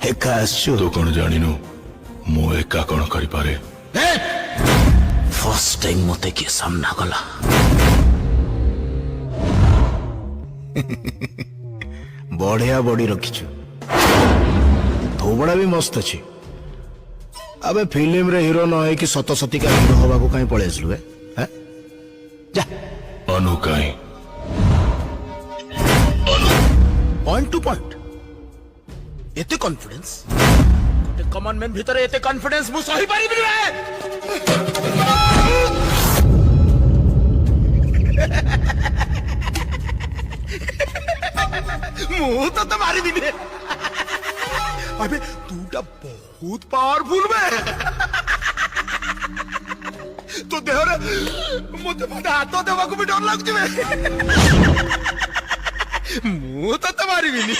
एका आसछु तू कौन जानिनु मु एका कौन करि पारे फर्स्ट टाइम मते के सामना गला बढ़िया बॉडी रखिछु थोबड़ा भी मस्त अछि अबे फिल्म रे हीरो न है कि सत सती का हीरो हवा को कहीं पळे आसलु हैं जा अनु काई पॉइंट टू पॉइंट एते कॉन्फिडेंस गोटे कॉमन मैन भीतर एते कॉन्फिडेंस मु सही पारि मु तो मारी दिने अबे तूटा बहुत पावरफुल बे तो देहरे मते मते हाथ देवा को भी डर लागुची बे मु तो मारी बिनी